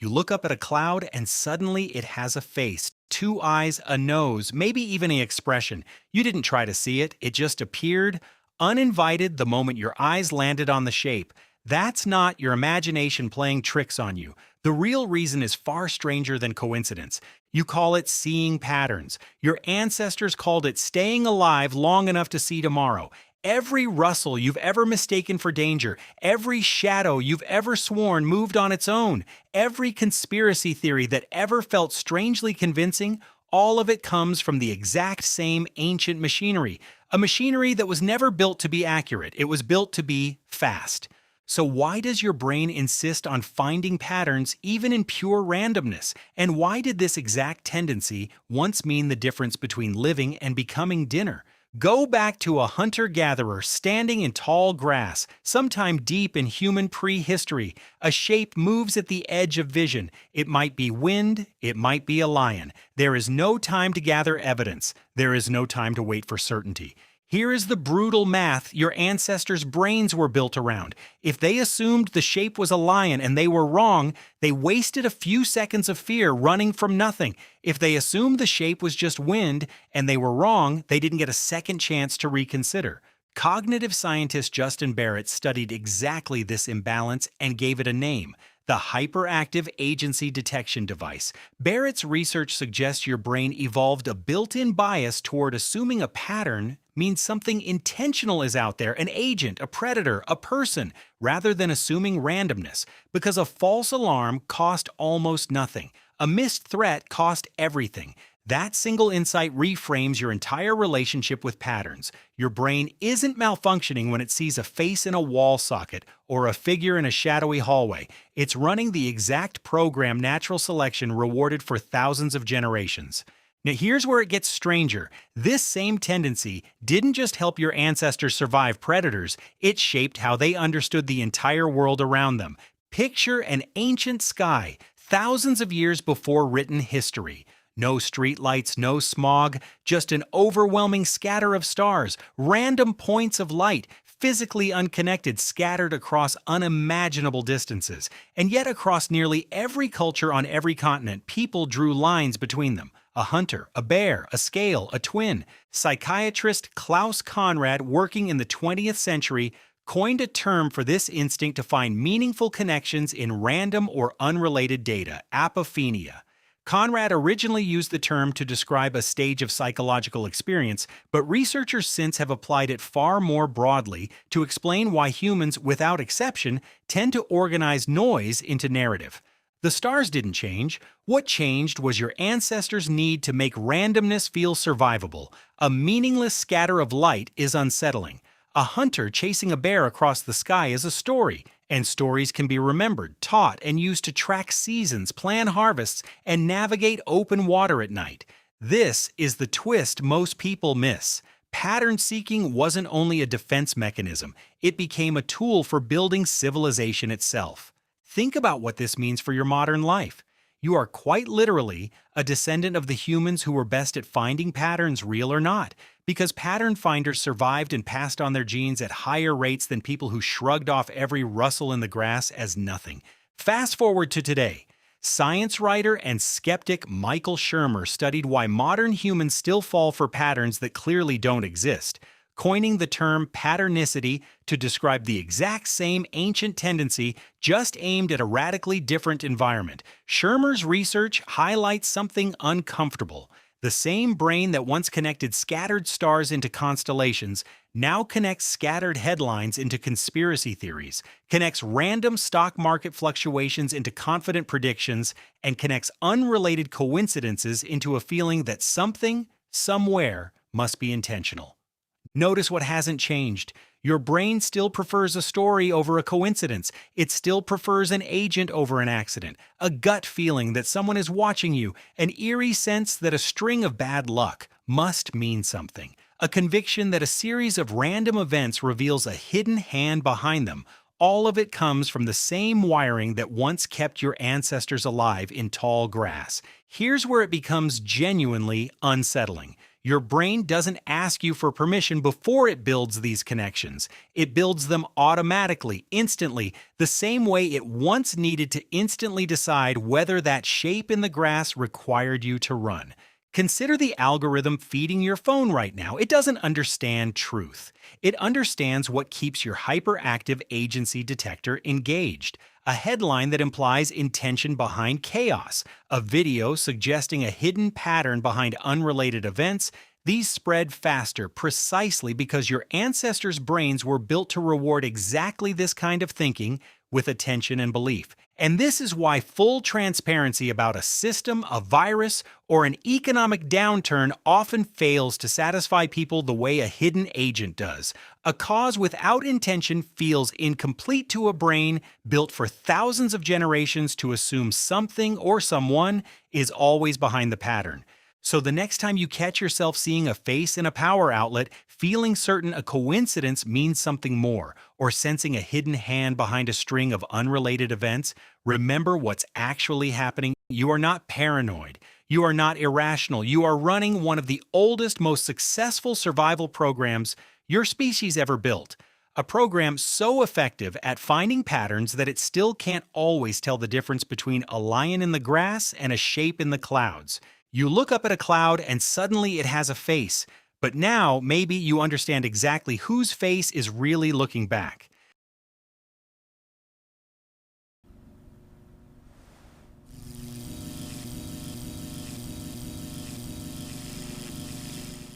You look up at a cloud and suddenly it has a face, two eyes, a nose, maybe even an expression. You didn't try to see it, it just appeared, uninvited the moment your eyes landed on the shape. That's not your imagination playing tricks on you. The real reason is far stranger than coincidence. You call it seeing patterns. Your ancestors called it staying alive long enough to see tomorrow. Every rustle you've ever mistaken for danger, every shadow you've ever sworn moved on its own, every conspiracy theory that ever felt strangely convincing, all of it comes from the exact same ancient machinery. A machinery that was never built to be accurate, it was built to be fast. So why does your brain insist on finding patterns even in pure randomness? And why did this exact tendency once mean the difference between living and becoming dinner? Go back to a hunter-gatherer standing in tall grass, sometime deep in human prehistory. A shape moves at the edge of vision. It might be wind, it might be a lion. There is no time to gather evidence. There is no time to wait for certainty. Here is the brutal math your ancestors' brains were built around. If they assumed the shape was a lion and they were wrong, they wasted a few seconds of fear running from nothing. If they assumed the shape was just wind and they were wrong, they didn't get a second chance to reconsider. Cognitive scientist Justin Barrett studied exactly this imbalance and gave it a name: the hyperactive agency detection device. Barrett's research suggests your brain evolved a built-in bias toward assuming a pattern means something intentional is out there, an agent, a predator, a person, rather than assuming randomness, because a false alarm cost almost nothing. A missed threat cost everything. That single insight reframes your entire relationship with patterns. Your brain isn't malfunctioning when it sees a face in a wall socket or a figure in a shadowy hallway. It's running the exact program natural selection rewarded for thousands of generations. Now here's where it gets stranger. This same tendency didn't just help your ancestors survive predators, it shaped how they understood the entire world around them. Picture an ancient sky, thousands of years before written history. No streetlights, no smog, just an overwhelming scatter of stars, random points of light, physically unconnected, scattered across unimaginable distances. And yet across nearly every culture on every continent, people drew lines between them. A hunter, a bear, a scale, a twin. Psychiatrist Klaus Conrad, working in the 20th century, coined a term for this instinct to find meaningful connections in random or unrelated data: apophenia. Conrad originally used the term to describe a stage of psychological experience, but researchers since have applied it far more broadly to explain why humans, without exception, tend to organize noise into narrative. The stars didn't change. What changed was your ancestors' need to make randomness feel survivable. A meaningless scatter of light is unsettling. A hunter chasing a bear across the sky is a story, and stories can be remembered, taught, and used to track seasons, plan harvests, and navigate open water at night. This is the twist most people miss. Pattern seeking wasn't only a defense mechanism, it became a tool for building civilization itself. Think about what this means for your modern life. You are quite literally a descendant of the humans who were best at finding patterns, real or not, because pattern finders survived and passed on their genes at higher rates than people who shrugged off every rustle in the grass as nothing. Fast forward to today. Science writer and skeptic Michael Shermer studied why modern humans still fall for patterns that clearly don't exist, coining the term patternicity to describe the exact same ancient tendency, just aimed at a radically different environment. Shermer's research highlights something uncomfortable. The same brain that once connected scattered stars into constellations now connects scattered headlines into conspiracy theories, connects random stock market fluctuations into confident predictions, and connects unrelated coincidences into a feeling that something, somewhere, must be intentional. Notice what hasn't changed. Your brain still prefers a story over a coincidence. It still prefers an agent over an accident, a gut feeling that someone is watching you, an eerie sense that a string of bad luck must mean something, a conviction that a series of random events reveals a hidden hand behind them. All of it comes from the same wiring that once kept your ancestors alive in tall grass. Here's where it becomes genuinely unsettling. Your brain doesn't ask you for permission before it builds these connections. It builds them automatically, instantly, the same way it once needed to instantly decide whether that shape in the grass required you to run. Consider the algorithm feeding your phone right now. It doesn't understand truth. It understands what keeps your hyperactive agency detector engaged. A headline that implies intention behind chaos, a video suggesting a hidden pattern behind unrelated events. These spread faster precisely because your ancestors' brains were built to reward exactly this kind of thinking with attention and belief. And this is why full transparency about a system, a virus, or an economic downturn often fails to satisfy people the way a hidden agent does. A cause without intention feels incomplete to a brain built for thousands of generations to assume something or someone is always behind the pattern. So the next time you catch yourself seeing a face in a power outlet, feeling certain a coincidence means something more, or sensing a hidden hand behind a string of unrelated events, remember what's actually happening. You are not paranoid. You are not irrational. You are running one of the oldest, most successful survival programs your species ever built. A program so effective at finding patterns that it still can't always tell the difference between a lion in the grass and a shape in the clouds. You look up at a cloud and suddenly it has a face, but now maybe you understand exactly whose face is really looking back.